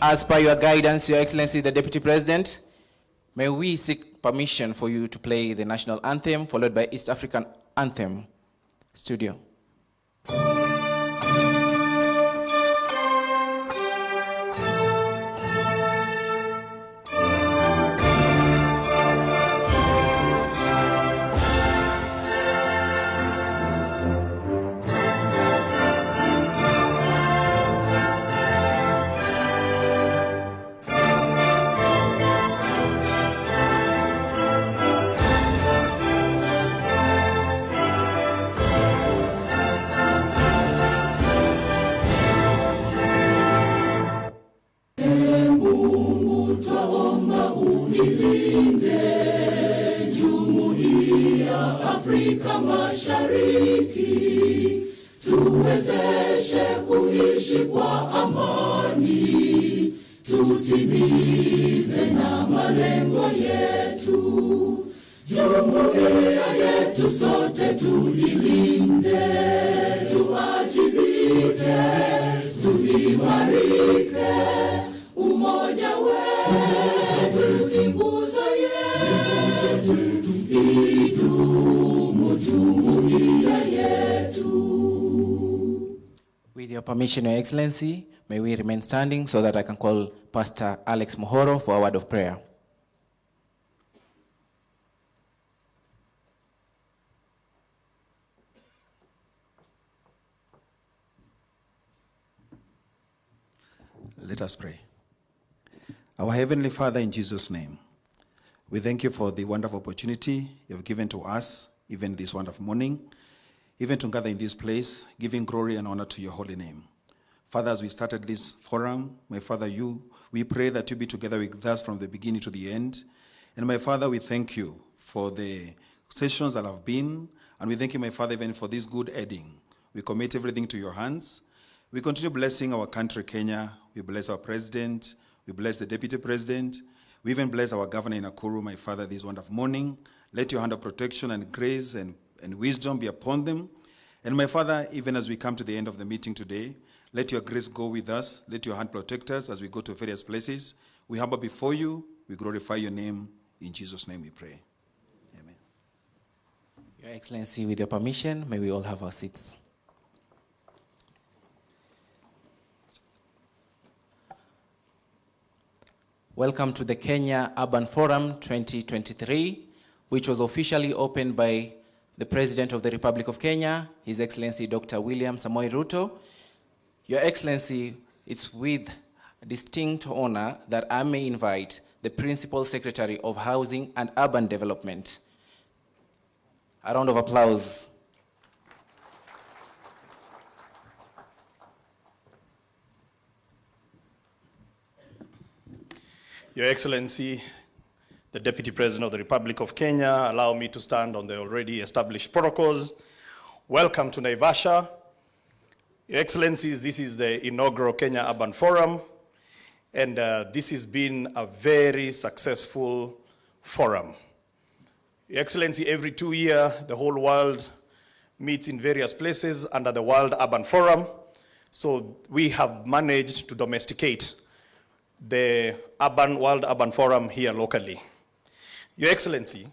As per your guidance, Your Excellency, the Deputy President, may we seek permission for you to play the national anthem, followed by East African anthem. Studio. Afrika Mashariki, tuwezeshe kuishi kwa amani, tutimize na malengo yetu. Jumuiya yetu sote tuilinde, tuajibike, tuimarike, umoja wetu ni nguzo yetu, With your permission, Your Excellency, may we remain standing so that I can call Pastor Alex Mohoro for a word of prayer. Let us pray. Our Heavenly Father, in Jesus' name, we thank you for the wonderful opportunity you have given to us, even this wonderful morning, even to gather in this place, giving glory and honor to your holy name. Father, as we started this forum, my Father, we pray that you be together with us from the beginning to the end. And my Father, we thank you for the sessions that have been, and we thank you, my Father, even for this good ending. We commit everything to your hands. We continue blessing our country, Kenya. We bless our president. We bless the deputy president. We even bless our governor in Nakuru, my Father, this wonderful morning. Let your hand of protection and grace and wisdom be upon them. And my Father, even as we come to the end of the meeting today, let your grace go with us. Let your hand protect us as we go to various places. We humble before you. We glorify your name. In Jesus' name we pray. Amen. Your Excellency, with your permission, may we all have our seats. Welcome to the Kenya Urban Forum 2023, which was officially opened by the President of the Republic of Kenya, His Excellency Dr. William Samoei Ruto. Your Excellency, it's with distinct honor that I may invite the Principal Secretary of Housing and Urban Development. A round of applause. Your Excellency, the Deputy President of the Republic of Kenya, allow me to stand on the already established protocols. Welcome to Naivasha. Your Excellencies, this is the inaugural Kenya Urban Forum, and this has been a very successful forum. Your Excellency, every 2 years, the whole world meets in various places under the World Urban Forum, so we have managed to domesticate the World Urban Forum here locally. Your Excellency,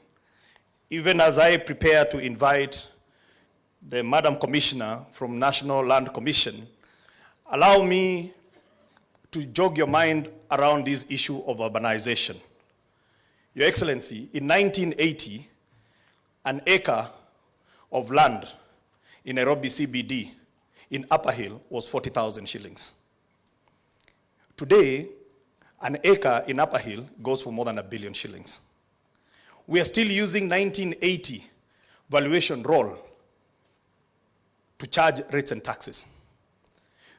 even as I prepare to invite the Madam Commissioner from National Land Commission, allow me to jog your mind around this issue of urbanization. Your Excellency, in 1980, an acre of land in Nairobi CBD in Upper Hill was 40,000 shillings. Today, an acre in Upper Hill goes for more than 1 billion shillings. We are still using 1980 valuation roll to charge rates and taxes.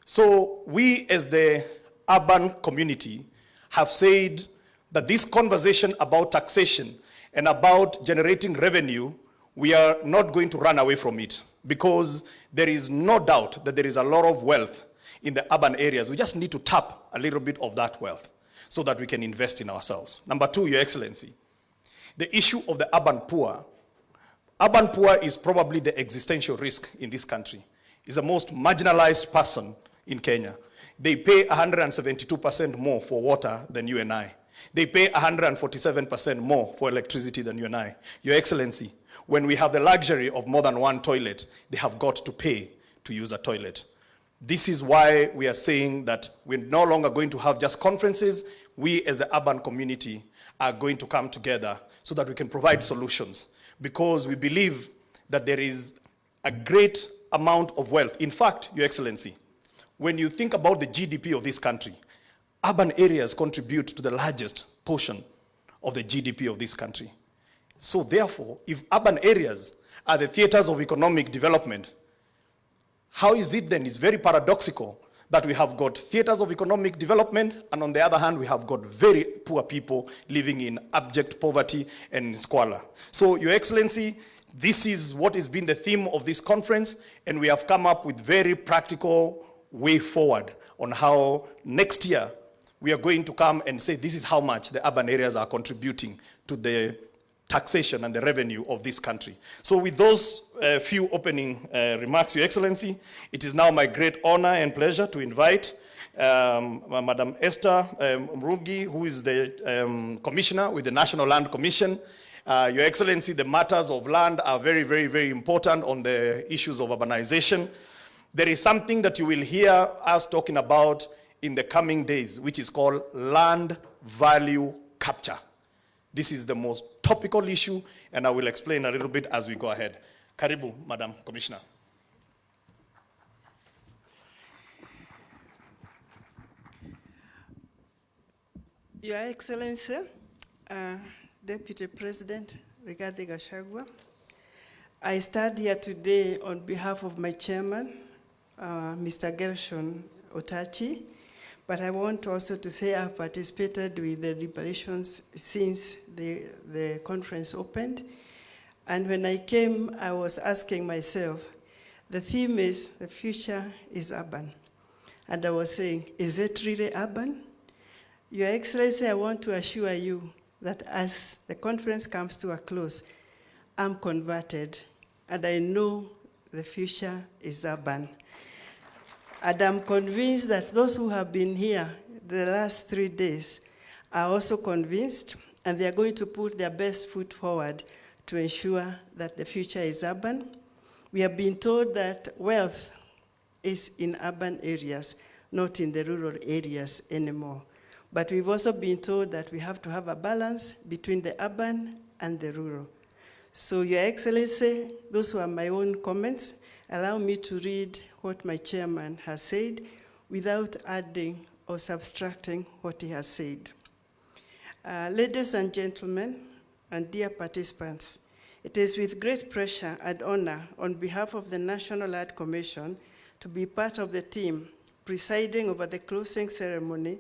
So we as the urban community have said that this conversation about taxation and about generating revenue, we are not going to run away from it, because there is no doubt that there is a lot of wealth in the urban areas. We just need to tap a little bit of that wealth so that we can invest in ourselves. Number two, Your Excellency, the issue of the urban poor. Urban poor is probably the existential risk in this country. Is the most marginalized person in Kenya. They pay 172% more for water than you and I. They pay 147% more for electricity than you and I. Your Excellency, when we have the luxury of more than one toilet, they have got to pay to use a toilet. This is why we are saying that we're no longer going to have just conferences. We as the urban community are going to come together so that we can provide solutions, because we believe that there is a great amount of wealth. In fact, Your Excellency, when you think about the GDP of this country, urban areas contribute to the largest portion of the GDP of this country. So therefore, if urban areas are the theaters of economic development, how is it then? It's very paradoxical that we have got theaters of economic development, and on the other hand, we have got very poor people living in abject poverty and squalor. So, Your Excellency, this is what has been the theme of this conference, and we have come up with very practical way forward on how next year we are going to come and say this is how much the urban areas are contributing to the taxation and the revenue of this country. So with those few opening remarks, Your Excellency, it is now my great honor and pleasure to invite Madam Esther Mrugi, who is the Commissioner with the National Land Commission. Your Excellency, the matters of land are very, very, very important on the issues of urbanization. There is something that you will hear us talking about in the coming days, which is called land value capture. This is the most topical issue, and I will explain a little bit as we go ahead. Karibu, Madam Commissioner. Your Excellency, Deputy President Rigathi Gachagua, I stand here today on behalf of my chairman, Mr. Gershon Otachi, but I want also to say I've participated with the deliberations since the conference opened. And when I came, I was asking myself, the theme is, the future is urban. And I was saying, is it really urban? Your Excellency, I want to assure you that as the conference comes to a close, I'm converted, and I know the future is urban. And I'm convinced that those who have been here the last 3 days are also convinced, and they are going to put their best foot forward to ensure that the future is urban. We have been told that wealth is in urban areas, not in the rural areas anymore. But we've also been told that we have to have a balance between the urban and the rural. So, Your Excellency, those were my own comments. Allow me to read what my chairman has said without adding or subtracting what he has said. Ladies and gentlemen, and dear participants, it is with great pressure and honor on behalf of the National Land Commission to be part of the team presiding over the closing ceremony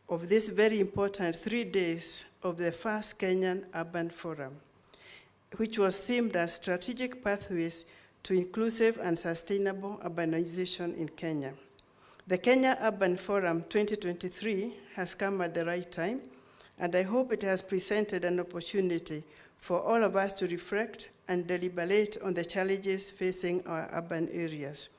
of this very important 3 days of the first Kenyan Urban Forum, which was themed as Strategic Pathways to Inclusive and Sustainable Urbanization in Kenya. The Kenya Urban Forum 2023 has come at the right time, and I hope it has presented an opportunity for all of us to reflect and deliberate on the challenges facing our urban areas.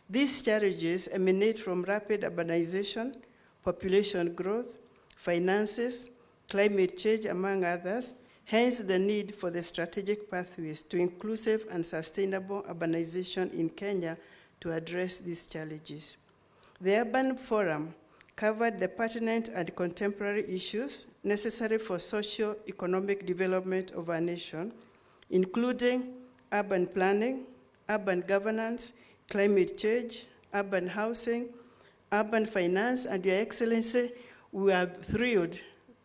These challenges emanate from rapid urbanization, population growth, finances, climate change, among others, hence the need for the strategic pathways to inclusive and sustainable urbanization in Kenya to address these challenges. The Urban Forum covered the pertinent and contemporary issues necessary for socio-economic development of our nation, including urban planning, urban governance, climate change, urban housing, urban finance, and Your Excellency, we are thrilled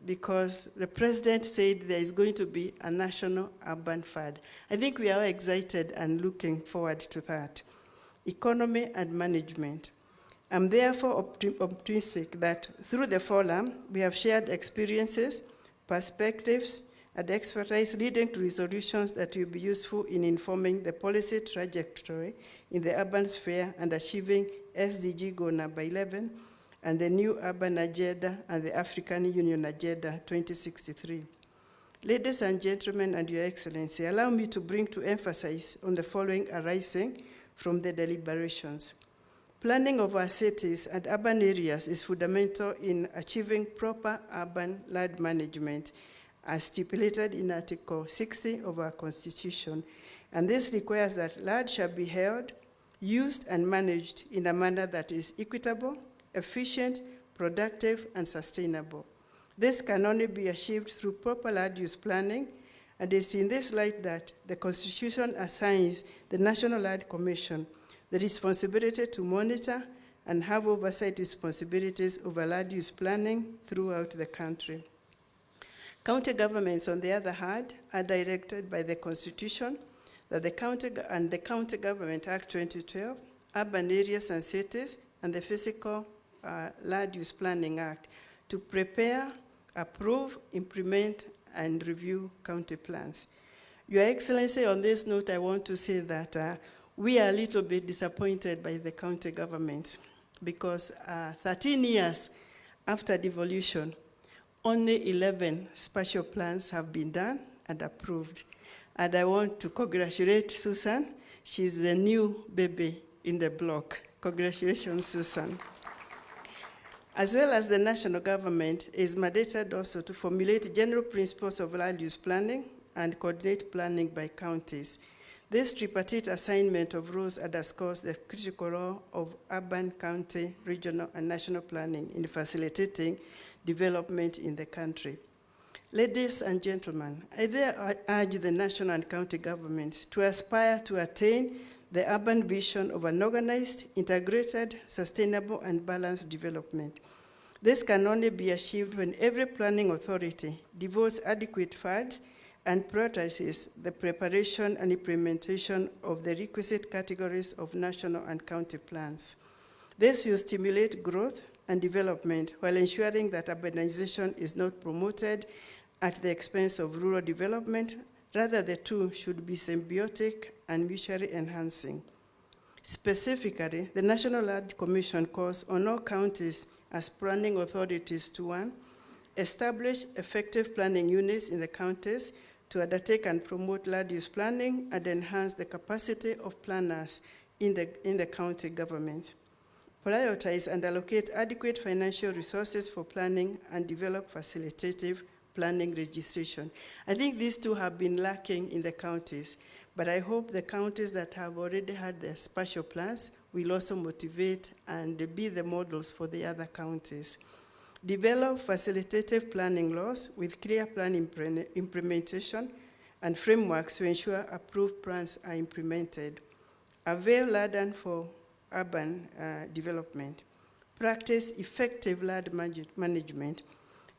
because the President said there is going to be a national urban fund. I think we are excited and looking forward to that. Economy and management. I'm therefore optimistic that through the forum, we have shared experiences, perspectives, and expertise leading to resolutions that will be useful in informing the policy trajectory in the urban sphere and achieving SDG goal number 11 and the new urban agenda and the African Union Agenda 2063. Ladies and gentlemen, and Your Excellency, allow me to bring to emphasis on the following arising from the deliberations. Planning of our cities and urban areas is fundamental in achieving proper urban land management as stipulated in Article 60 of our Constitution. And this requires that land shall be held, used, and managed in a manner that is equitable, efficient, productive, and sustainable. This can only be achieved through proper land use planning, and it's in this light that the Constitution assigns the National Land Commission the responsibility to monitor and have oversight responsibilities over land use planning throughout the country. County governments, on the other hand, are directed by the Constitution that the County Government Act 2012, Urban Areas and Cities, and the Physical Land Use Planning Act to prepare, approve, implement, and review county plans. Your Excellency, on this note, I want to say that we are a little bit disappointed by the county government because 13 years after devolution, only 11 spatial plans have been done and approved. And I want to congratulate Susan. She's the new baby in the block. Congratulations, Susan. As well as the national government is mandated also to formulate general principles of land use planning and coordinate planning by counties. This tripartite assignment of roles underscores the critical role of urban, county, regional, and national planning in facilitating development in the country. Ladies and gentlemen, I urge the national and county governments to aspire to attain the urban vision of an organized, integrated, sustainable, and balanced development. This can only be achieved when every planning authority devotes adequate funds and prioritizes the preparation and implementation of the requisite categories of national and county plans. This will stimulate growth and development while ensuring that urbanization is not promoted at the expense of rural development. Rather, the two should be symbiotic and mutually enhancing. Specifically, the National Land Commission calls on all counties as planning authorities to 1, establish effective planning units in the counties to undertake and promote land use planning and enhance the capacity of planners in the county government. Prioritize and allocate adequate financial resources for planning and develop facilitative planning registration. I think these two have been lacking in the counties, but I hope the counties that have already had their spatial plans will also motivate and be the models for the other counties. Develop facilitative planning laws with clear plan implementation and frameworks to ensure approved plans are implemented. Avail land for urban development. Practice effective land management,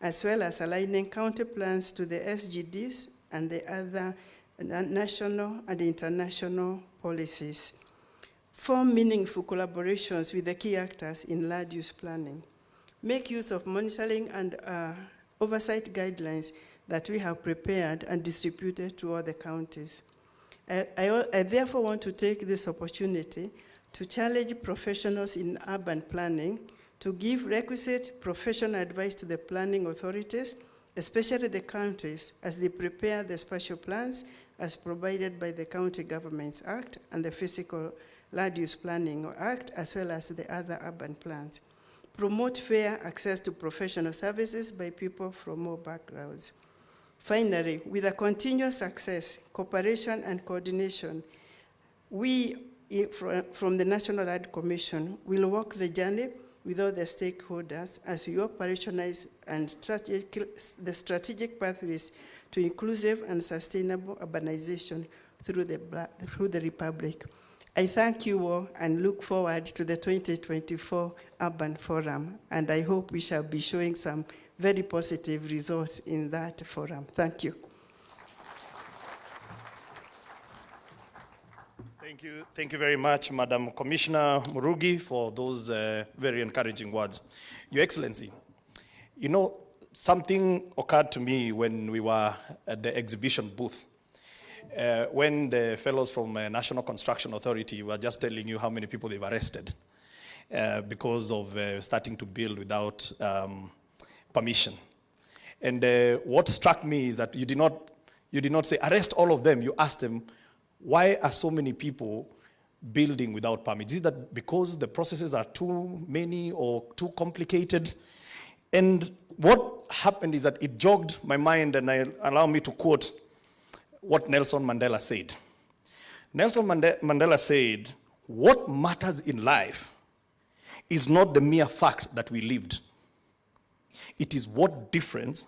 as well as aligning county plans to the SGDs and the other national and international policies. Form meaningful collaborations with the key actors in land use planning. Make use of monitoring and oversight guidelines that we have prepared and distributed to all the counties. I therefore want to take this opportunity to challenge professionals in urban planning to give requisite professional advice to the planning authorities, especially the counties, as they prepare the spatial plans as provided by the County Governments Act and the Physical Land Use Planning Act, as well as the other urban plans. Promote fair access to professional services by people from all backgrounds. Finally, with a continuous access, cooperation, and coordination, we from the National Land Commission will walk the journey with all the stakeholders as we operationalize and the strategic pathways to inclusive and sustainable urbanization through the Republic. I thank you all and look forward to the 2024 Urban Forum, and I hope we shall be showing some very positive results in that forum. Thank you. Thank you very much, Madam Commissioner Murugi, for those very encouraging words. Your Excellency, you know, something occurred to me when we were at the exhibition booth. When the fellows from National Construction Authority were just telling you how many people they've arrested because of starting to build without permission. And what struck me is that you did not say arrest all of them. You asked them, why are so many people building without permits? Is it that because the processes are too many or too complicated? And what happened is that it jogged my mind, and allow me to quote what Nelson Mandela said. Nelson Mandela said, "What matters in life is not the mere fact that we lived. It is what difference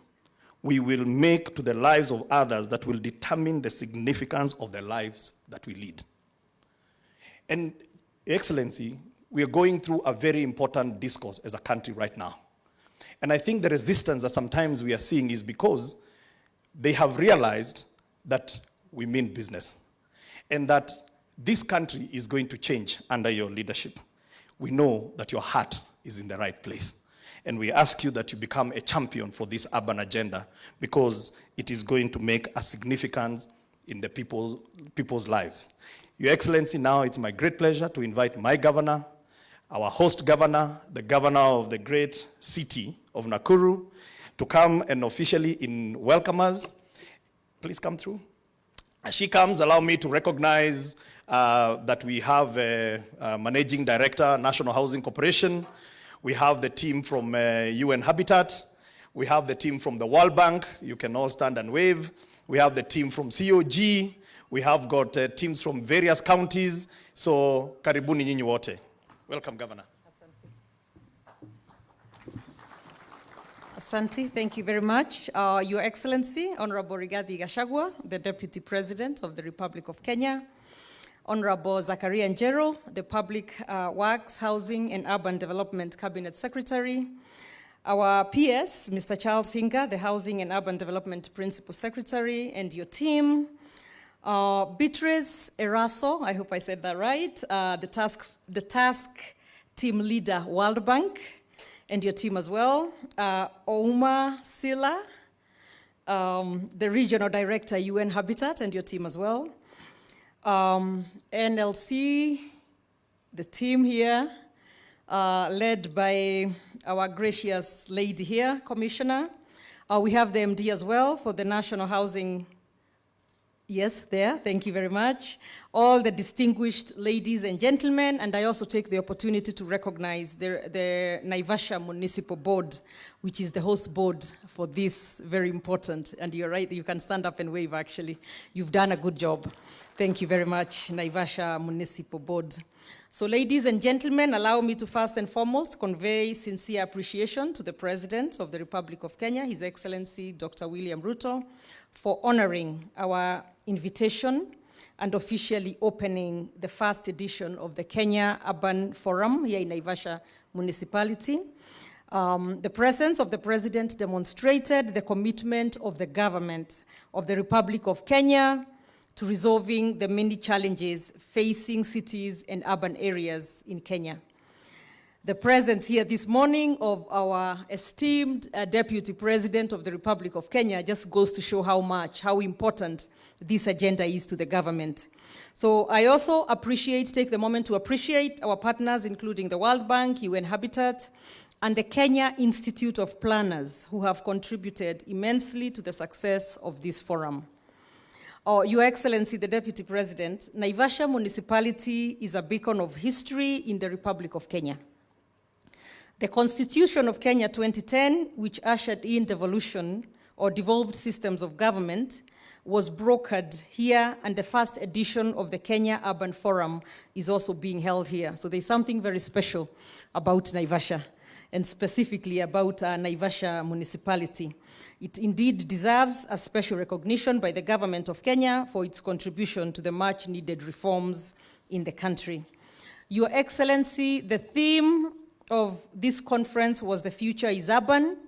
we will make to the lives of others that will determine the significance of the lives that we lead." And Excellency, we are going through a very important discourse as a country right now. And I think the resistance that sometimes we are seeing is because they have realized that we mean business and that this country is going to change under your leadership. We know that your heart is in the right place. And we ask you that you become a champion for this urban agenda, because it is going to make a significance in the people's lives. Your Excellency, now it's my great pleasure to invite my governor, our host governor, the governor of the great city of Nakuru, to come and officially welcome us. Please come through. As she comes, allow me to recognize that we have a Managing Director, National Housing Corporation. We have the team from UN Habitat. We have the team from the World Bank. You can all stand and wave. We have the team from COG. We have got teams from various counties. So, karibuni nyinyi wote. Welcome, Governor. Asante, thank you very much. Your Excellency, Honorable Rigathi Gachagua, the Deputy President of the Republic of Kenya, Honorable Zakaria Njero, the Public Works, Housing and Urban Development Cabinet Secretary, our PS, Mr. Charles Hinga, the Housing and Urban Development Principal Secretary, and your team, Beatrice Eraso, I hope I said that right, the task team leader, World Bank, and your team as well, Ouma Sila, the regional director, UN Habitat, and your team as well, NLC, the team here, led by our gracious lady here, Commissioner. We have the MD as well for the National Housing. Yes, there, thank you very much. All the distinguished ladies and gentlemen, and I also take the opportunity to recognize the Naivasha Municipal Board, which is the host board for this very important, and you're right, you can stand up and wave actually. You've done a good job. Thank you very much, Naivasha Municipal Board. So ladies and gentlemen, allow me to first and foremost convey sincere appreciation to the President of the Republic of Kenya, His Excellency Dr. William Ruto, for honoring our invitation and officially opening the first edition of the Kenya Urban Forum here in Naivasha Municipality. The presence of the President demonstrated the commitment of the government of the Republic of Kenya to resolving the many challenges facing cities and urban areas in Kenya. The presence here this morning of our esteemed Deputy President of the Republic of Kenya just goes to show how important this agenda is to the government. So I also take the moment to appreciate our partners, including the World Bank, UN Habitat, and the Kenya Institute of Planners, who have contributed immensely to the success of this forum. Your Excellency, the Deputy President, Naivasha Municipality is a beacon of history in the Republic of Kenya. The Constitution of Kenya 2010, which ushered in devolution or devolved systems of government, was brokered here, and the first edition of the Kenya Urban Forum is also being held here. So there's something very special about Naivasha, and specifically about Naivasha Municipality. It indeed deserves a special recognition by the government of Kenya for its contribution to the much-needed reforms in the country. Your Excellency, the theme of this conference was "The Future is Urban: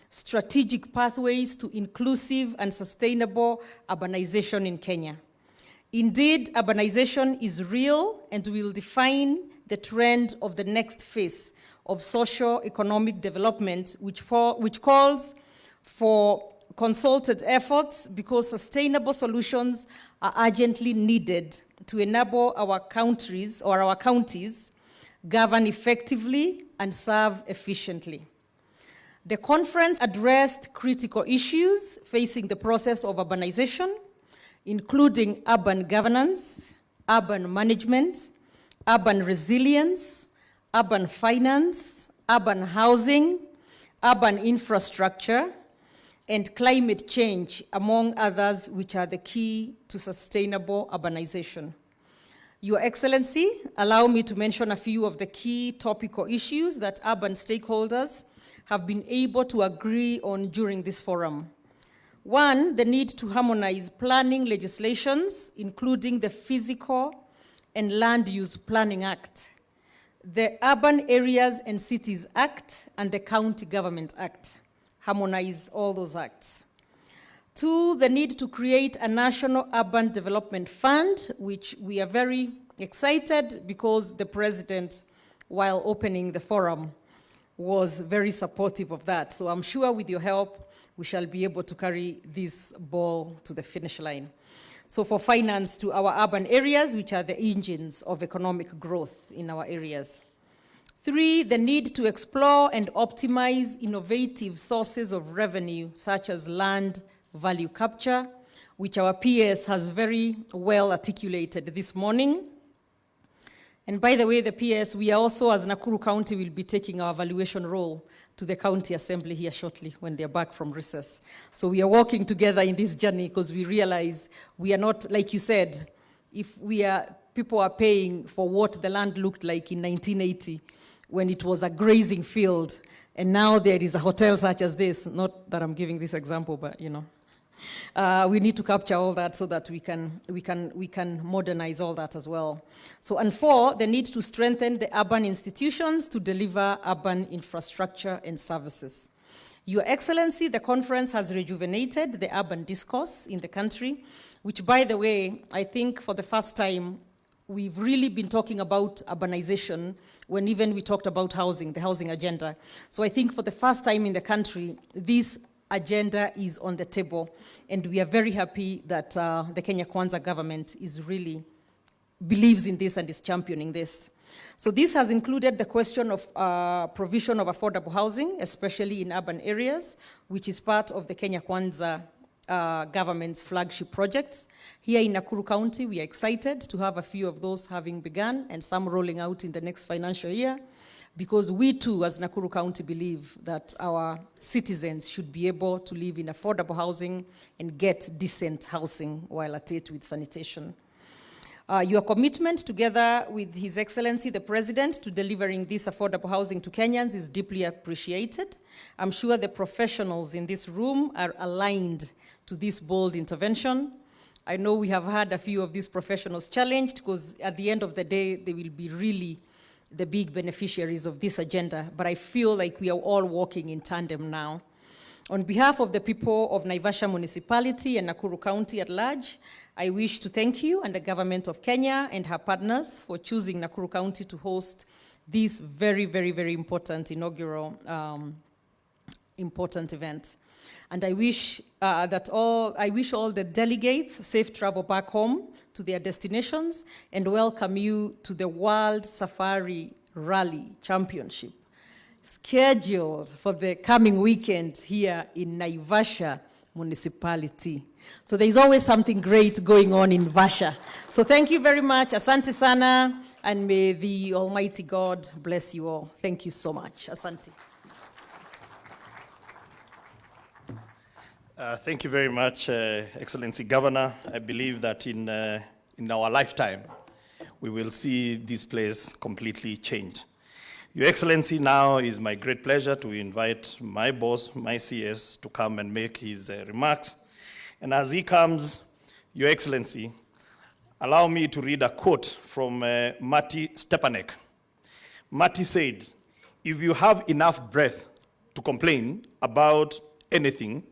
Strategic Pathways to Inclusive and Sustainable Urbanization in Kenya." Indeed, urbanization is real and will define the trend of the next phase of socio-economic development, which calls for concerted efforts, because sustainable solutions are urgently needed to enable our countries or our counties govern effectively and serve efficiently. The conference addressed critical issues facing the process of urbanization, including urban governance, urban management, urban resilience, urban finance, urban housing, urban infrastructure, and climate change, among others, which are the key to sustainable urbanization. Your Excellency, allow me to mention a few of the key topical issues that urban stakeholders have been able to agree on during this forum. One, the need to harmonize planning legislations, including the Physical and Land Use Planning Act, the Urban Areas and Cities Act, and the County Government Act. Harmonize all those acts. Two, the need to create a national urban development fund, which we are very excited because the president, while opening the forum, was very supportive of that. So I'm sure with your help, we shall be able to carry this ball to the finish line. So for finance to our urban areas, which are the engines of economic growth in our areas. Three, the need to explore and optimize innovative sources of revenue, such as land value capture, which our PS has very well articulated this morning. And by the way, the PS, we are also, as Nakuru County, will be taking our valuation role to the county assembly here shortly when they're back from recess. So we are working together in this journey because we realize we are not, like you said, if people are paying for what the land looked like in 1980, when it was a grazing field, and now there is a hotel such as this. Not that I'm giving this example, but you know, we need to capture all that so that we can modernize all that as well. So, and four, the need to strengthen the urban institutions to deliver urban infrastructure and services. Your Excellency, the conference has rejuvenated the urban discourse in the country, which, by the way, I think for the first time, we've really been talking about urbanization when even we talked about housing, the housing agenda. So I think for the first time in the country, this agenda is on the table, and we are very happy that the Kenya Kwanza government is really believes in this and is championing this. So this has included the question of provision of affordable housing, especially in urban areas, which is part of the Kenya Kwanza government's flagship projects. Here in Nakuru County, we are excited to have a few of those having begun and some rolling out in the next financial year, because we too, as Nakuru County, believe that our citizens should be able to live in affordable housing and get decent housing while at it with sanitation. Your commitment, together with His Excellency the President, to delivering this affordable housing to Kenyans is deeply appreciated. I'm sure the professionals in this room are aligned to this bold intervention. I know we have had a few of these professionals challenged because at the end of the day, they will be really the big beneficiaries of this agenda, but I feel like we are all working in tandem now. On behalf of the people of Naivasha Municipality and Nakuru County at large, I wish to thank you and the government of Kenya and her partners for choosing Nakuru County to host this very, very, very important inaugural important event. And I wish all the delegates safe travel back home to their destinations and welcome you to the World Safari Rally Championship, scheduled for the coming weekend here in Naivasha Municipality. So there's always something great going on in Vasha. So thank you very much. Asante sana, and may the Almighty God bless you all. Thank you so much. Asante. Thank you very much, Excellency Governor. I believe that in our lifetime, we will see this place completely changed. Your Excellency, now is my great pleasure to invite my boss, my CS, to come and make his remarks. And as he comes, Your Excellency, allow me to read a quote from Matti Stepanek. Matti said, "If you have enough breath to complain about anything,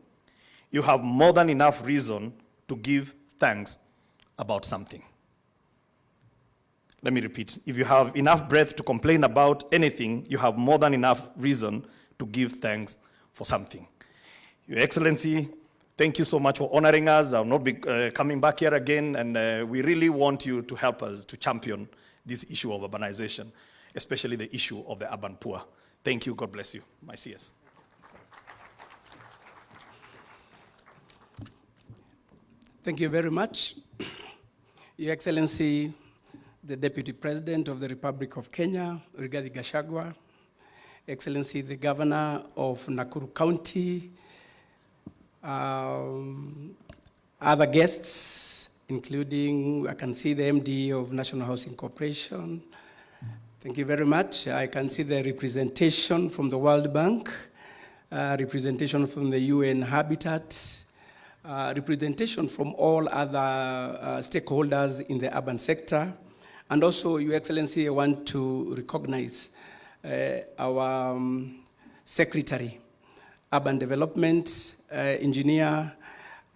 you have more than enough reason to give thanks about something." Let me repeat. If you have enough breath to complain about anything, you have more than enough reason to give thanks for something. Your Excellency, thank you so much for honoring us. I'll not be coming back here again, and we really want you to help us to champion this issue of urbanization, especially the issue of the urban poor. Thank you. God bless you. My CS. Thank you very much. Your Excellency, the Deputy President of the Republic of Kenya, Rigathi Gachagua, Excellency the Governor of Nakuru County, other guests, including, I can see the MD of National Housing Corporation. Thank you very much. I can see the representation from the World Bank, representation from the UN Habitat, representation from all other stakeholders in the urban sector. And also, Your Excellency, I want to recognize our Secretary, Urban Development, Engineer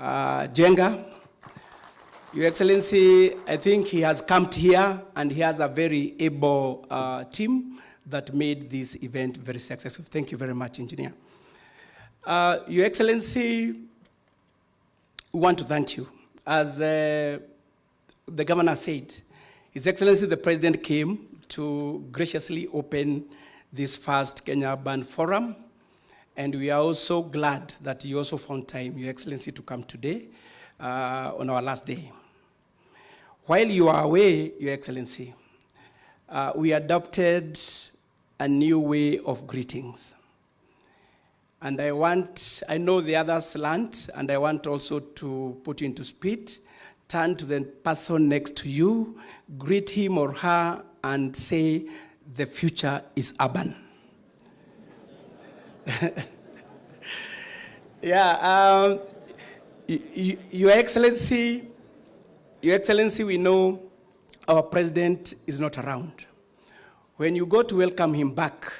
Jenga. Your Excellency, I think he has camped here and he has a very able team that made this event very successful. Thank you very much, Engineer. Your Excellency, we want to thank you. As the Governor said, His Excellency the President came to graciously open this first Kenya Urban Forum, and we are also glad that you also found time, Your Excellency, to come today on our last day. While you are away, Your Excellency, we adopted a new way of greetings. And I know the others learned, and I want also to put you into speed. Turn to the person next to you, greet him or her, and say, the future is urban. Yeah, Your Excellency, we know our president is not around. When you go to welcome him back,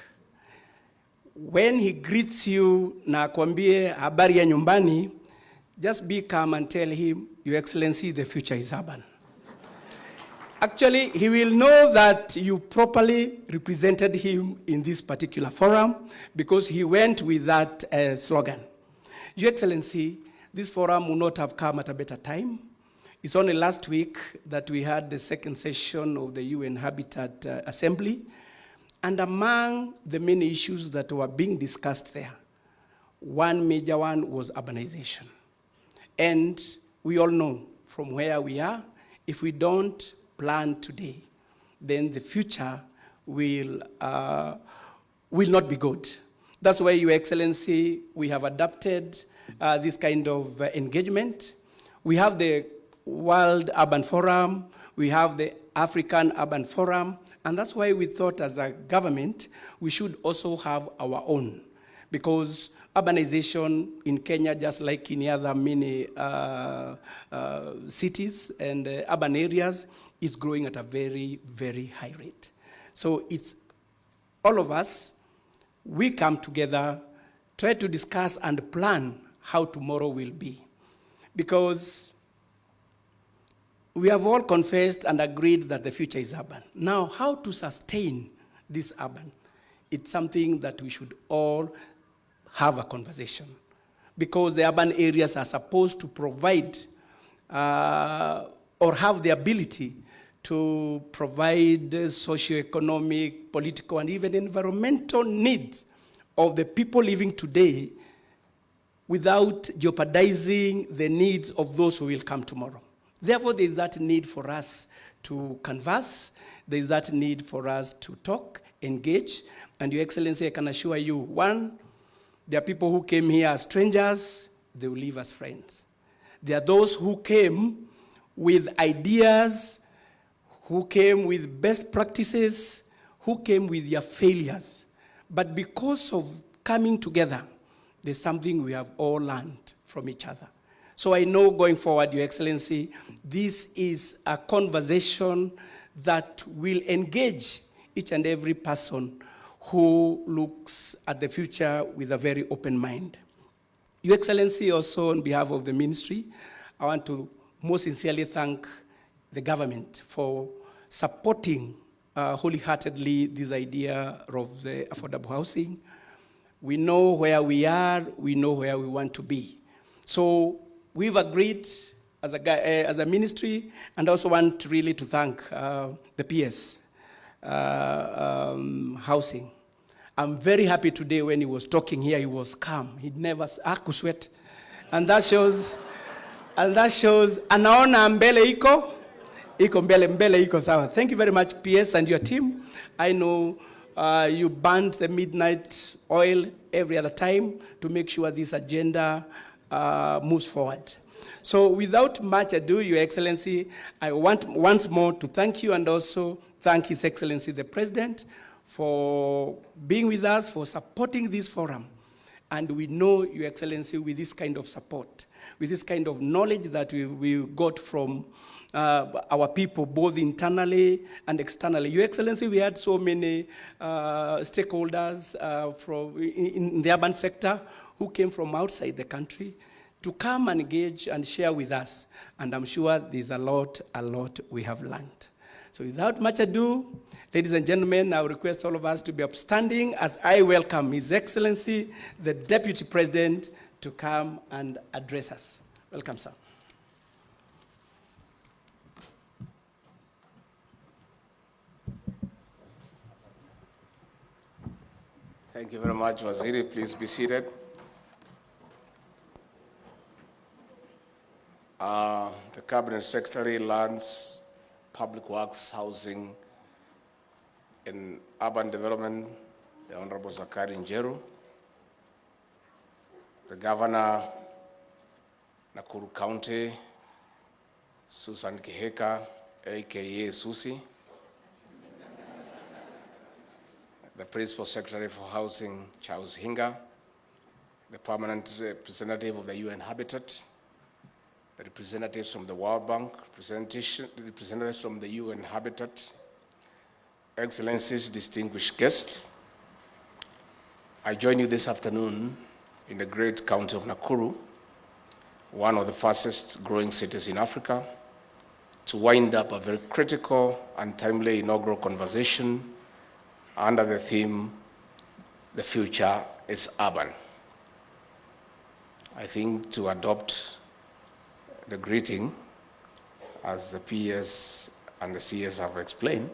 when he greets you na akwambie habari ya nyumbani, just be calm and tell him, Your Excellency, the future is urban. Actually, he will know that you properly represented him in this particular forum because he went with that slogan. Your Excellency, this forum would not have come at a better time. It's only last week that we had the second session of the UN Habitat Assembly, and among the many issues that were being discussed there, one major one was urbanization. And we all know from where we are, if we don't plan today, then the future will not be good. That's why, Your Excellency, we have adopted this kind of engagement. We have the World Urban Forum, we have the African Urban Forum, and that's why we thought as a government, we should also have our own. Because urbanization in Kenya, just like in other many cities and urban areas, is growing at a very, very high rate. So it's all of us, we come together, try to discuss and plan how tomorrow will be. Because we have all confessed and agreed that the future is urban. Now, how to sustain this urban? It's something that we should all have a conversation. Because the urban areas are supposed to provide or have the ability to provide socioeconomic, political, and even environmental needs of the people living today without jeopardizing the needs of those who will come tomorrow. Therefore, there is that need for us to converse. There is that need for us to talk, engage. And Your Excellency, I can assure you, one, there are people who came here as strangers, they will leave as friends. There are those who came with ideas, who came with best practices, who came with their failures. But because of coming together, there's something we have all learned from each other. So I know going forward, Your Excellency, this is a conversation that will engage each and every person who looks at the future with a very open mind. Your Excellency, also on behalf of the ministry, I want to most sincerely thank the government for supporting wholeheartedly this idea of the affordable housing. We know where we are, we know where we want to be. So we've agreed as a ministry, and also want really to thank the PS Housing. I'm very happy today when he was talking here, he was calm. He'd never, hakusweat. And that shows, anaona mbele iko, iko mbele iko sawa. Thank you very much, PS and your team. I know you burned the midnight oil every other time to make sure this agenda moves forward. So without much ado, Your Excellency, I want once more to thank you and also thank His Excellency the President for being with us, for supporting this forum. And we know, Your Excellency, with this kind of support, with this kind of knowledge that we got from our people, both internally and externally. Your Excellency, we had so many stakeholders in the urban sector who came from outside the country to come and engage and share with us. And I'm sure there's a lot we have learned. So without much ado, ladies and gentlemen, I request all of us to be upstanding as I welcome His Excellency, the Deputy President, to come and address us. Welcome, sir. Thank you very much, Waziri. Please be seated. The Cabinet Secretary, Lands, Public Works, Housing, and Urban Development, the Honorable Zakari Njeru, the Governor, Nakuru County, Susan Kiheka, aka Susi, the Principal Secretary for Housing, Charles Hinga, the Permanent Representative of the UN Habitat, the representatives from the World Bank, representatives from the UN Habitat, Excellencies, distinguished guests. I join you this afternoon in the great county of Nakuru, one of the fastest growing cities in Africa, to wind up a very critical and timely inaugural conversation under the theme, "The Future is Urban." I think to adopt the greeting, as the PS and the CS have explained,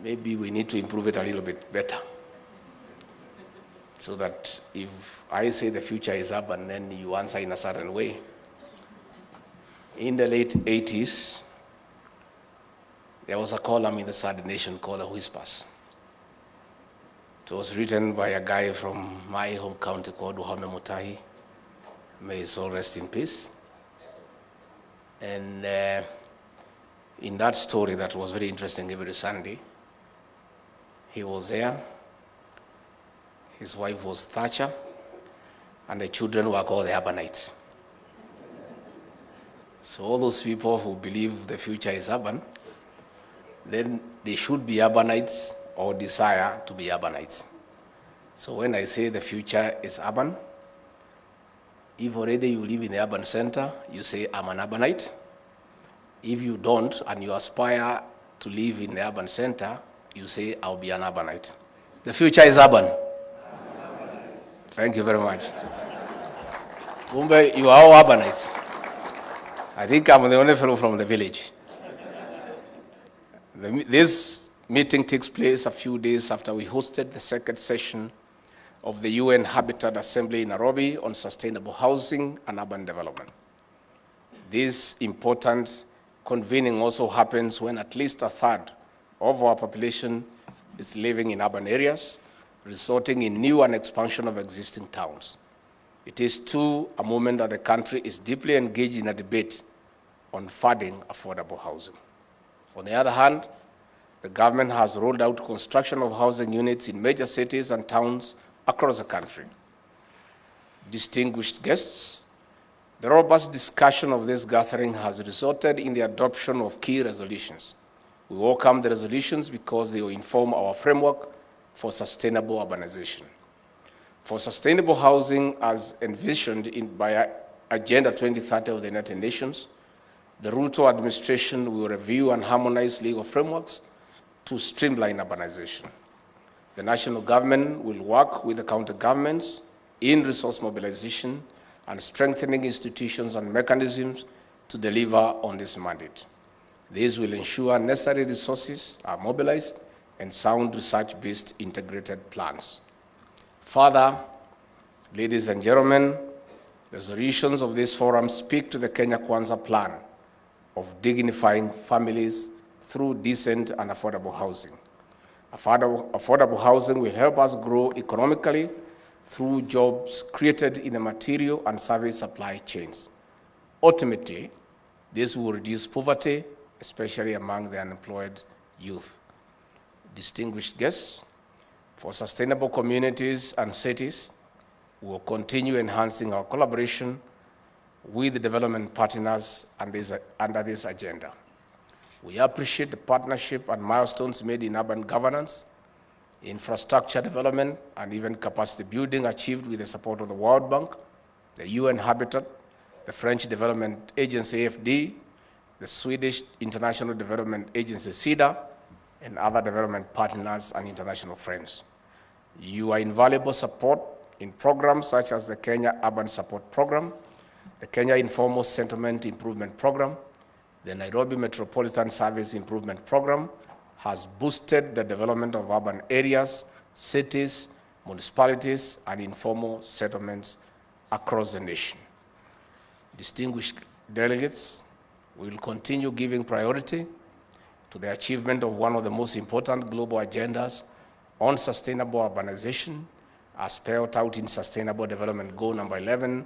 maybe we need to improve it a little bit better. So that if I say the future is urban, then you answer in a certain way. In the late 80s, there was a column in the Sad Nation called The Whispers. It was written by a guy from my home county called Wahome Mutahi. May his soul rest in peace. And in that story that was very interesting every Sunday, he was there, his wife was Thatcher, and the children were called the Urbanites. So all those people who believe the future is urban, then they should be urbanites or desire to be urbanites. So when I say the future is urban, if already you live in the urban center, you say, I'm an urbanite. If you don't and you aspire to live in the urban center, you say, I'll be an urbanite. The future is urban. Thank you very much. Mumbai, you are all urbanites. I think I'm the only fellow from the village. This meeting takes place a few days after we hosted the second session of the UN Habitat Assembly in Nairobi on sustainable housing and urban development. This important convening also happens when at least a third of our population is living in urban areas, resulting in new and expansion of existing towns. It is too a moment that the country is deeply engaged in a debate on funding affordable housing. On the other hand, the government has rolled out construction of housing units in major cities and towns across the country. Distinguished guests, the robust discussion of this gathering has resulted in the adoption of key resolutions. We welcome the resolutions because they will inform our framework for sustainable urbanization. For sustainable housing as envisioned by Agenda 2030 of the United Nations, the Ruto administration will review and harmonize legal frameworks to streamline urbanization. The national government will work with the county governments in resource mobilization and strengthening institutions and mechanisms to deliver on this mandate. This will ensure necessary resources are mobilized and sound research-based integrated plans. Further, ladies and gentlemen, resolutions of this forum speak to the Kenya Kwanza plan of dignifying families through decent and affordable housing. Affordable housing will help us grow economically through jobs created in the material and service supply chains. Ultimately, this will reduce poverty, especially among the unemployed youth. Distinguished guests, for sustainable communities and cities, we will continue enhancing our collaboration with the development partners under this agenda. We appreciate the partnership and milestones made in urban governance, infrastructure development, and even capacity building achieved with the support of the World Bank, the UN Habitat, the French Development Agency AFD, the Swedish International Development Agency SIDA, and other development partners and international friends. Your invaluable support in programs such as the Kenya Urban Support Program, the Kenya Informal Settlement Improvement Program, the Nairobi Metropolitan Service Improvement Program has boosted the development of urban areas, cities, municipalities, and informal settlements across the nation. Distinguished delegates, we will continue giving priority to the achievement of one of the most important global agendas on sustainable urbanization, as spelled out in Sustainable Development Goal number 11,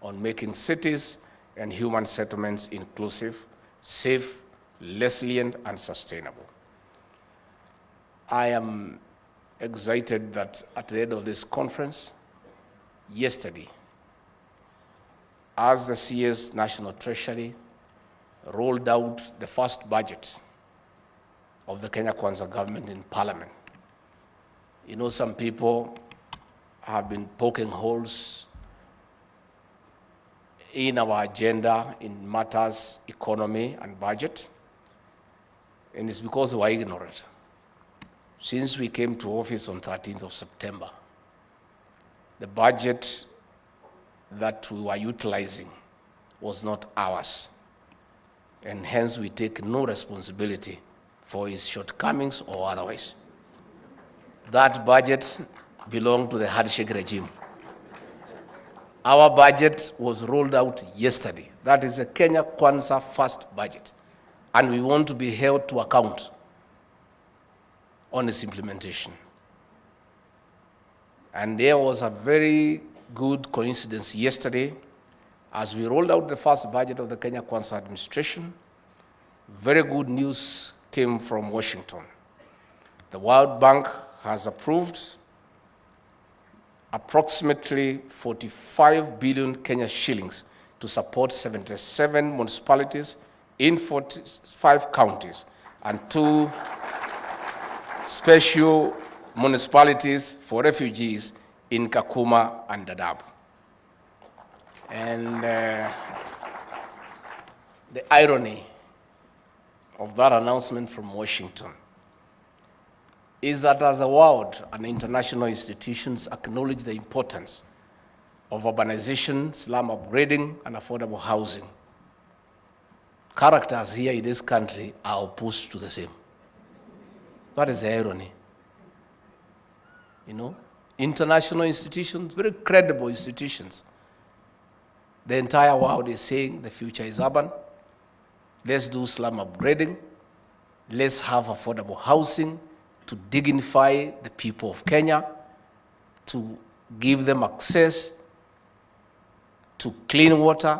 on making cities and human settlements inclusive, safe, resilient, and sustainable. I am excited that at the end of this conference, yesterday, as the CS National Treasury rolled out the first budget of the Kenya Kwanza government in Parliament, you know, some people have been poking holes in our agenda in matters economy and budget, and it's because we are ignorant. Since we came to office on 13th of September, the budget that we were utilizing was not ours, and hence we take no responsibility for its shortcomings or otherwise. That budget belonged to the handshake regime. Our budget was rolled out yesterday. That is the Kenya Kwanza first budget, and we want to be held to account on its implementation. And there was a very good coincidence yesterday as we rolled out the first budget of the Kenya Kwanza administration. Very good news came from Washington. The World Bank has approved approximately 45 billion Kenya shillings to support 77 municipalities in 45 counties and 2 special municipalities for refugees in Kakuma and Dadaab. And the irony of that announcement from Washington is that as the world and international institutions acknowledge the importance of urbanization, slum upgrading, and affordable housing, characters here in this country are opposed to the same. That is the irony. You know, international institutions, very credible institutions, the entire world is saying the future is urban. Let's do slum upgrading. Let's have affordable housing to dignify the people of Kenya, to give them access to clean water,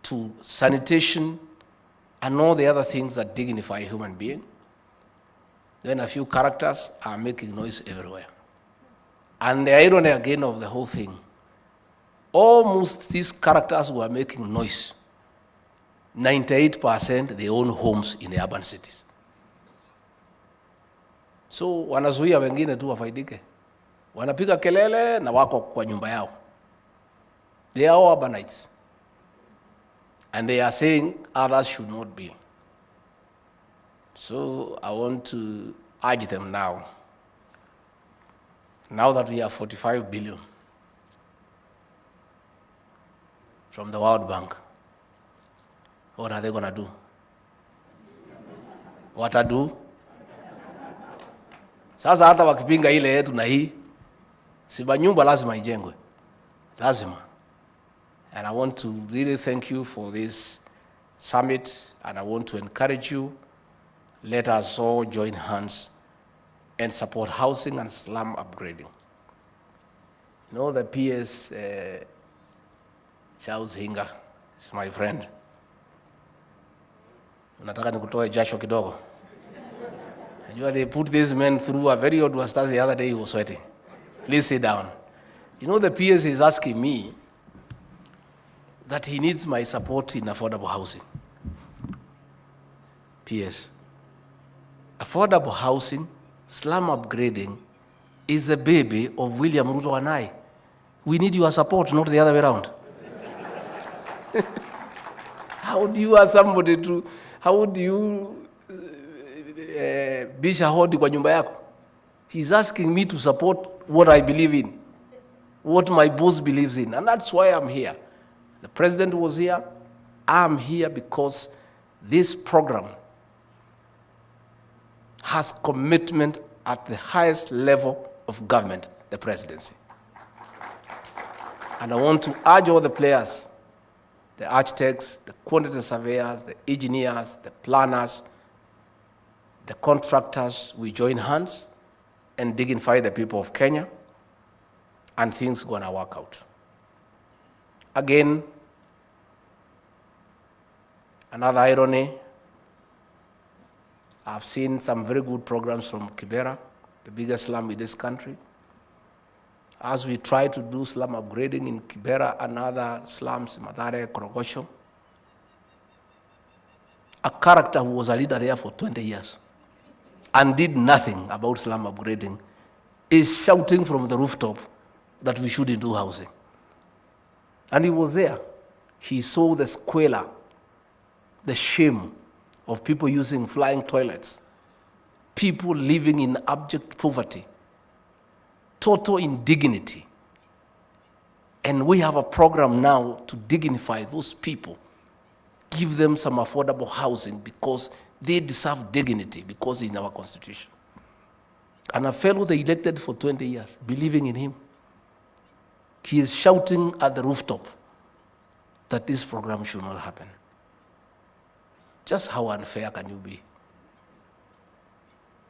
to sanitation, and all the other things that dignify a human being. Then a few characters are making noise everywhere. And the irony again of the whole thing, almost these characters who are making noise, 98% they own homes in the urban cities. So wanazuia wengine tu wafaidike. Wanapiga kelele na wako kwa nyumba yao. They are all urbanites. And they are saying others should not be. So I want to urge them now that we have 45 billion from the World Bank, what are they going to do? What to do? Sasa hata wakipinga ile yetu na hii, si nyumba lazima ijengwe. Lazima. And I want to really thank you for this summit, and I want to encourage you, let us all join hands and support housing and slum upgrading. You know, the PS, Charles Hinga is my friend. Unataka nikutoe jasho kidogo. They put these men through a very odd stance the other day. He was sweating. Please sit down. You know, the PS is asking me that he needs my support in affordable housing. PS, affordable housing, slum upgrading is a baby of William Ruto and I. We need your support, not the other way around. How do you ask somebody to, how do you bisha hodi kwa nyumba yako? He's asking me to support what I believe in, what my boss believes in, and that's why I'm here. The president was here. I'm here because this program has commitment at the highest level of government, the presidency. And I want to urge all the players, the architects, the quantity surveyors, the engineers, the planners, the contractors, we join hands and dignify the people of Kenya, and things are gonna work out. Again, another irony, I've seen some very good programs from Kibera, the biggest slum in this country. As we try to do slum upgrading in Kibera and other slums, Mathare, Korogosho, a character who was a leader there for 20 years and did nothing about slum upgrading is shouting from the rooftop that we shouldn't do housing. And he was there. He saw the squalor, the shame of people using flying toilets, people living in abject poverty, total indignity. And we have a program now to dignify those people, give them some affordable housing because they deserve dignity, because it's in our constitution. And a fellow they elected for 20 years, believing in him, he is shouting at the rooftop that this program should not happen. Just how unfair can you be?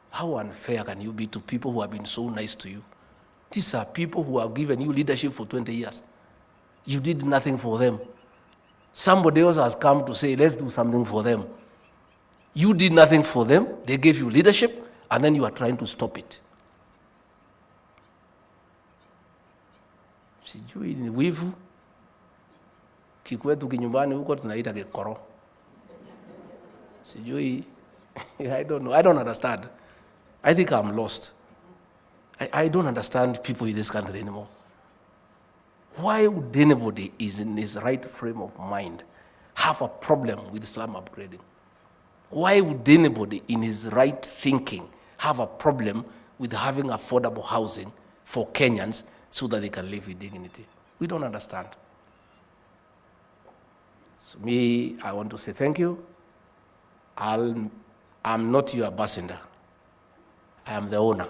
How unfair can you be to people who have been so nice to you? These are people who have given you leadership for 20 years. You did nothing for them. Somebody else has come to say, let's do something for them. You did nothing for them. They gave you leadership, and then you are trying to stop it. Sijui ni wivu. Kikwetu kinyumbani huko tunaita kikoro. Sijui, I don't know. I don't understand. I think I'm lost. I don't understand people in this country anymore. Why would anybody is in his right frame of mind have a problem with slum upgrading? Why would anybody in his right thinking have a problem with having affordable housing for Kenyans so that they can live with dignity? We don't understand. So me, I want to say thank you. I'm not your ambassador. I am the owner.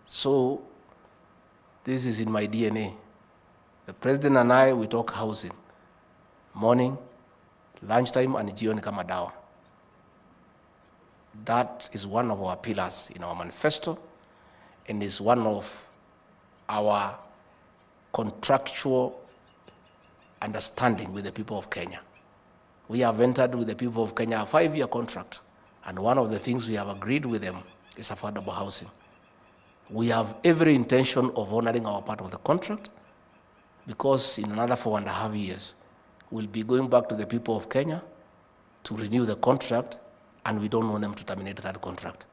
So this is in my DNA. The president and I, we talk housing. Morning, lunchtime, and jioni kama dawa. That is one of our pillars in our manifesto, and is one of our contractual understanding with the people of Kenya. We have entered with the people of Kenya a 5-year contract, and one of the things we have agreed with them is affordable housing. We have every intention of honoring our part of the contract, because in another 4.5 years, we'll be going back to the people of Kenya to renew the contract, and we don't want them to terminate that contract.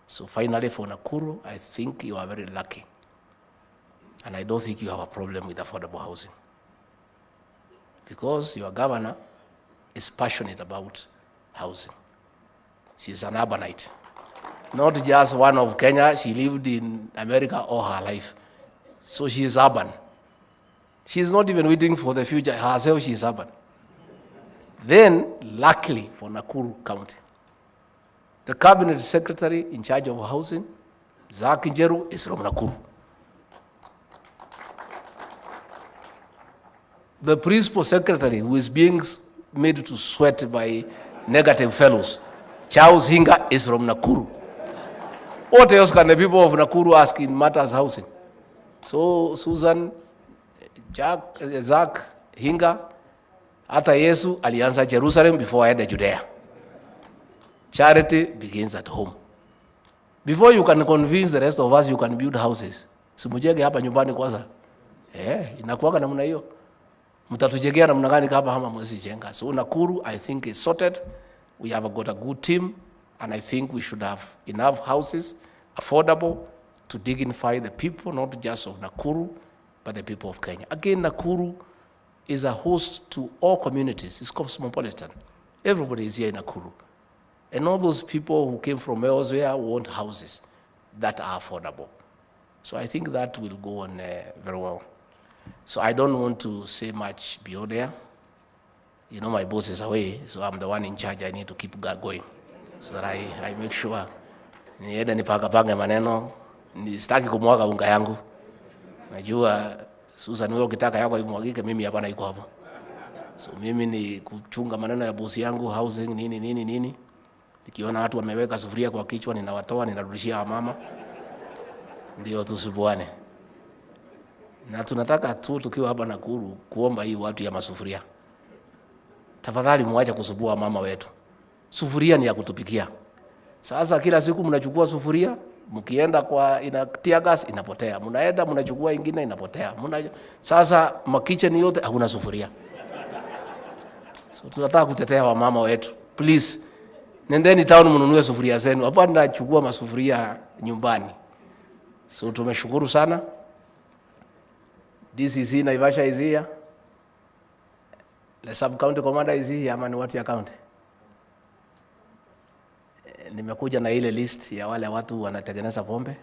So finally, for Nakuru, I think you are very lucky. And I don't think you have a problem with affordable housing, because your governor is passionate about housing. She's an urbanite. Not just one of Kenya, she lived in America all her life. So she is urban. She's not even waiting for the future, herself she is urban. Then, luckily for Nakuru County, the cabinet secretary in charge of housing, Zaki Njeru, is from Nakuru. the principal secretary who is being made to sweat by negative fellows, Charles Hinga, is from Nakuru. What else can the people of Nakuru ask in matters housing? So Susan, Zach, Hinga, hata Yesu alianza Jerusalem before aende Judea. Charity begins at home. Before you can convince the rest of us, you can build houses. Simujenge hapa nyumbani kwanza. Inakuwaga namna hiyo. Mtatujengea namna gani kama hama mwezi jenga? So Nakuru, I think, is sorted. We have got a good team, and I think we should have enough houses, affordable, to dignify the people, not just of Nakuru, but the people of Kenya. Again, Nakuru is a host to all communities. It's cosmopolitan. Everybody is here in Nakuru. And all those people who came from elsewhere want houses that are affordable. So I think that will go on very well. So I don't want to say much beyond there. You know, my boss is away, so I'm the one in charge. I need to keep going so that I make sure niende nipanga maneno, sitaki kumwaga unga yangu. Najua Susan, wewe ukitaka yako imwagike, mimi hapa naiko hapo. So mimi ni kuchunga maneno ya bosi yangu, housing nini. Nikiona watu wameweka sufuria kwa kichwa, ninawatoa, ninarudishia mama. Ndio tusibuane. Na tunataka tu tukiwa hapa Nakuru kuomba hii watu ya masufuria. Tafadhali muache kusubua mama wetu. Sufuria ni ya kutupikia. Sasa kila siku mnachukua sufuria, mkienda kwa inatia gas inapotea. Mnaenda mnachukua ingine inapotea. Sasa kitchen yote hakuna sufuria. So tunataka kutetea wa mama wetu. Please, nendeni town mnunue sufuria zenu. Hapa ndachukua masufuria nyumbani. So tumeshukuru sana. DCC Naivasha is here. The sub-county commander is here, ama ni watu ya county. Nimekuja na ile list ya wale watu wanatengeneza pombe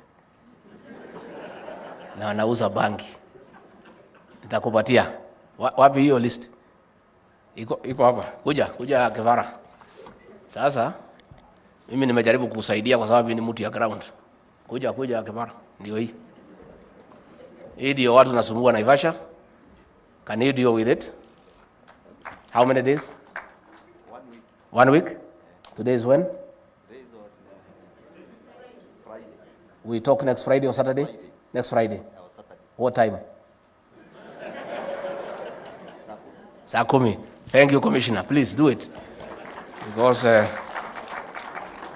na wanauza bangi. Nitakupatia. Wapi hiyo list? Iko hapa. Kuja Kevara. Sasa mimi nimejaribu kusaidia kwa sababu ni mtu ya ground. Kuja Kevara. Ndio hii. Hii ndio watu nasumbua Naivasha. Can you deal with it? How many days? 1 week. Today is when? Today is Friday. We talk next Friday or Saturday? Friday. Next Friday. Saturday. What time? Saa 10. Thank you, Commissioner. Please do it. Because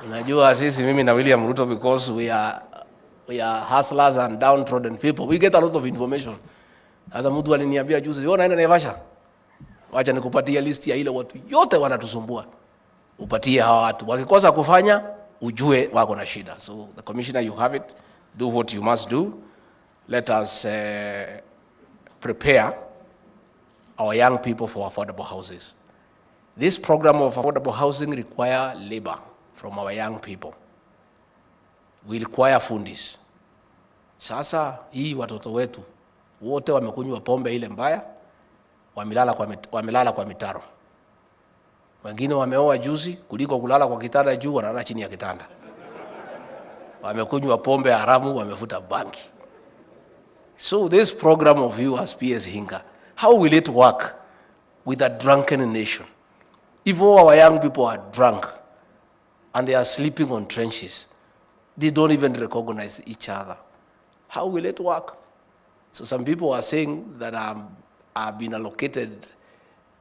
unajua sisi mimi na William Ruto, because we are hustlers and downtrodden people. We get a lot of information. Hata mtu aliniambia juzi, "Wewe unaenda Naivasha? Wacha nikupatie list ya ile watu yote wanatusumbua. Upatie hawa watu. Wakikosa kufanya, ujue wako na shida." So the Commissioner, you have it. Do what you must do. Let us prepare our young people for affordable houses. This program of affordable housing require labor from our young people. We require fundis. Sasa hii watoto wetu wote wamekunywa pombe ile mbaya, wamelala kwa mitaro. Wengine wameoa juzi, kuliko kulala kwa kitanda juu wanalala chini ya kitanda. Wamekunywa pombe haramu, wamefuta banki. So this program of you as PS Hinga, how will it work with a drunken nation? If all our young people are drunk and they are sleeping on trenches, they don't even recognize each other, how will it work? So some people are saying that I've been allocated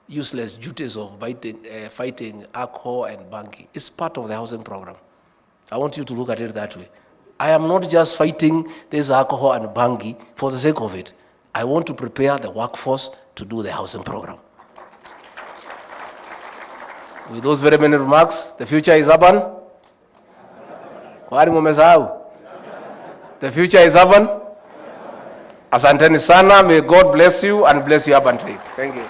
useless duties of fighting alcohol and banking. It's part of the housing program. I want you to look at it that way. I am not just fighting this alcohol and banking for the sake of it. I want to prepare the workforce to do the housing program. With those very many remarks, the future is urban. Kwani mumesahau? The future is urban. Asanteni sana. May God bless you and bless you abundantly. Thank you.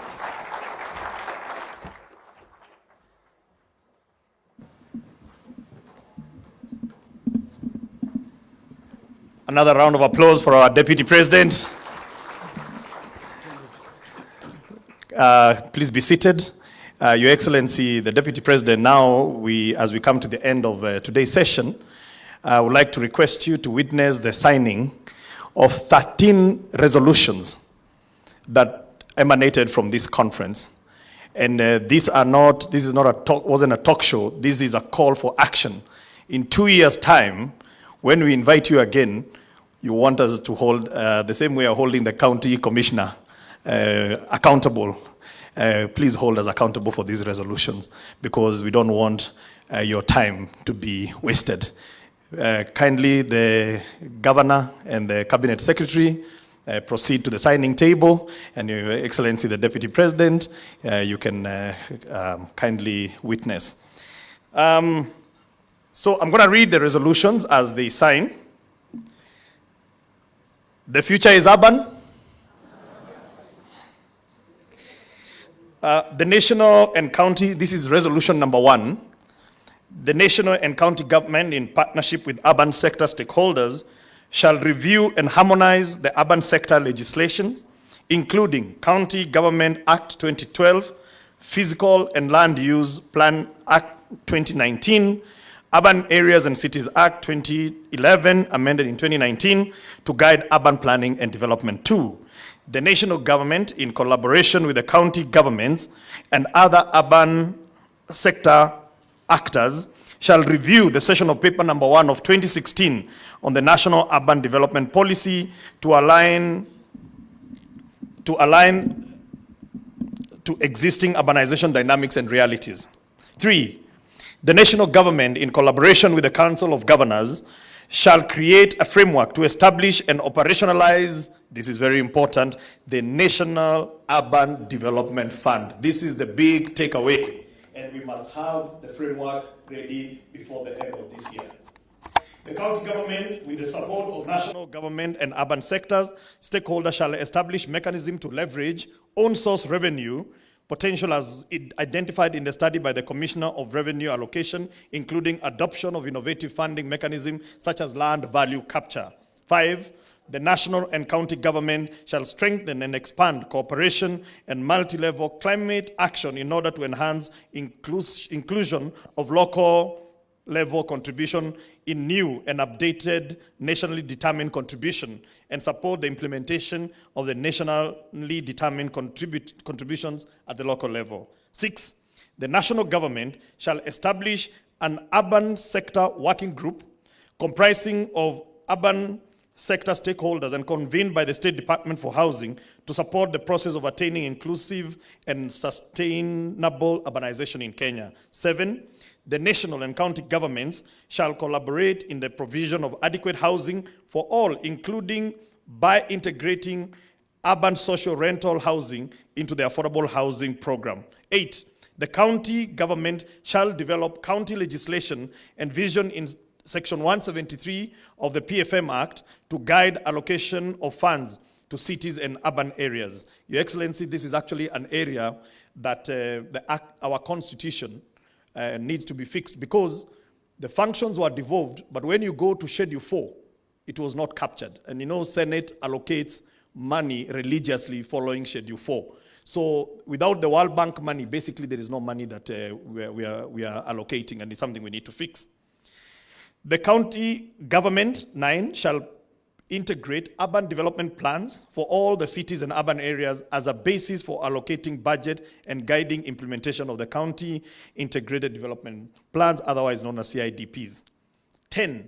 Another round of applause for our Deputy President. Please be seated. Your Excellency, the Deputy President, now as we come to the end of today's session, I would like to request you to witness the signing of 13 resolutions that emanated from this conference. And this is not a talk, wasn't a talk show. This is a call for action. In 2 years' time, when we invite you again, you want us to hold the same way of holding the county commissioner accountable. Please hold us accountable for these resolutions, because we don't want your time to be wasted. Kindly, the governor and the cabinet secretary proceed to the signing table, and Your Excellency, the Deputy President, you can kindly witness. So I'm going to read the resolutions as they sign. The future is urban. The national and county, this is resolution number 1. The national and county government, in partnership with urban sector stakeholders, shall review and harmonize the urban sector legislation, including County Government Act 2012, Physical and Land Use Plan Act 2019, Urban Areas and Cities Act 2011, amended in 2019, to guide urban planning and development. 2. The national government, in collaboration with the county governments and other urban sector actors, shall review the session of paper number 1 of 2016 on the National Urban Development Policy to align to existing urbanization dynamics and realities. 3. The national government, in collaboration with the Council of Governors, shall create a framework to establish and operationalize, this is very important, the National Urban Development Fund. This is the big takeaway, and we must have the framework ready before the end of this year. The county government, with the support of national government and urban sectors, stakeholders shall establish mechanism to leverage own source revenue potential as identified in the study by the Commissioner of Revenue Allocation, including adoption of innovative funding mechanisms such as land value capture. 5, the national and county government shall strengthen and expand cooperation and multi-level climate action in order to enhance inclusion of local level contribution in new and updated nationally determined contribution, and support the implementation of the nationally determined contributions at the local level. 6, the national government shall establish an urban sector working group comprising of urban sector stakeholders and convened by the State Department for Housing to support the process of attaining inclusive and sustainable urbanization in Kenya. 7, the national and county governments shall collaborate in the provision of adequate housing for all, including by integrating urban social rental housing into the affordable housing program. 8, the county government shall develop county legislation envisioned in Section 173 of the PFM Act to guide allocation of funds to cities and urban areas. Your Excellency, this is actually an area that our constitution needs to be fixed, because the functions were devolved, but when you go to Schedule 4, it was not captured. And you know, Senate allocates money religiously following Schedule 4. So without the World Bank money, basically there is no money that we are allocating, and it's something we need to fix. The county government, 9, shall integrate urban development plans for all the cities and urban areas as a basis for allocating budget and guiding implementation of the county integrated development plans, otherwise known as CIDPs. 10,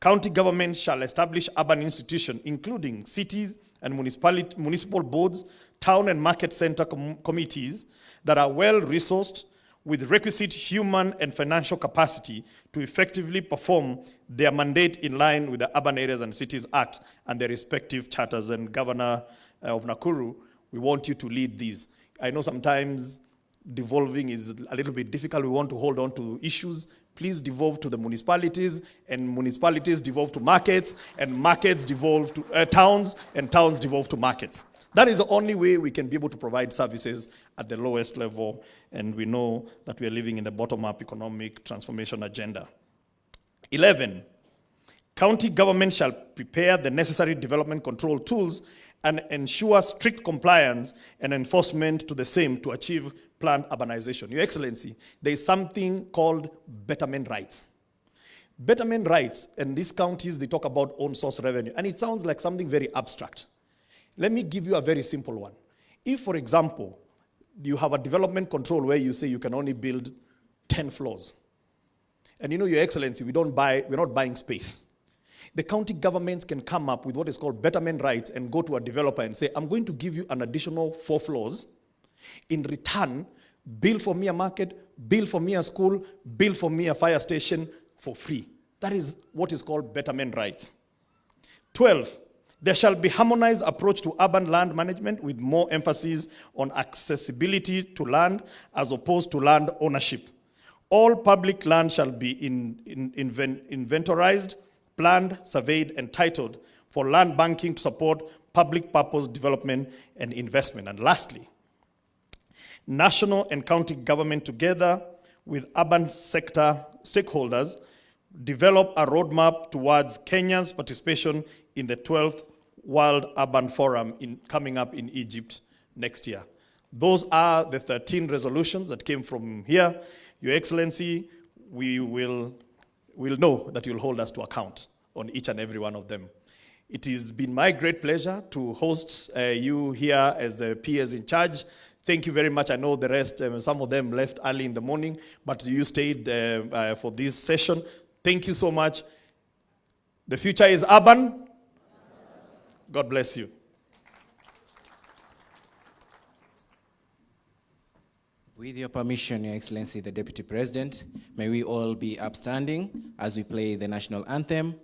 county government shall establish urban institutions, including cities and municipal boards, town and market center committees that are well-resourced with requisite human and financial capacity to effectively perform their mandate in line with the Urban Areas and Cities Act and their respective charters. And Governor of Nakuru, we want you to lead these. I know sometimes devolving is a little bit difficult. We want to hold on to issues. Please devolve to the municipalities, and municipalities devolve to markets, and markets devolve to towns, and towns devolve to markets. That is the only way we can be able to provide services at the lowest level, and we know that we are living in the bottom-up economic transformation agenda. 11, county government shall prepare the necessary development control tools and ensure strict compliance and enforcement to the same to achieve planned urbanization. Your Excellency, there is something called betterment rights. Betterment rights, and these counties, they talk about own source revenue, and it sounds like something very abstract. Let me give you a very simple one. If, for example, you have a development control where you say you can only build 10 floors, and you know, Your Excellency, we're not buying space. The county governments can come up with what is called betterment rights and go to a developer and say, I'm going to give you an additional 4 floors. In return, build for me a market, build for me a school, build for me a fire station for free. That is what is called betterment rights. 12, there shall be harmonized approach to urban land management with more emphasis on accessibility to land as opposed to land ownership. All public land shall be inventorized, planned, surveyed, and titled for land banking to support public purpose development and investment. And lastly, national and county government together with urban sector stakeholders develop a roadmap towards Kenya's participation in the 12th World Urban Forum coming up in Egypt next year. Those are the 13 resolutions that came from here. Your Excellency, we will know that you'll hold us to account on each and every one of them. It has been my great pleasure to host you here as the peers in charge. Thank you very much. I know the rest, some of them left early in the morning, but you stayed for this session. Thank you so much. The future is urban. God bless you. With your permission, Your Excellency, the Deputy President, may we all be upstanding as we play the national anthem.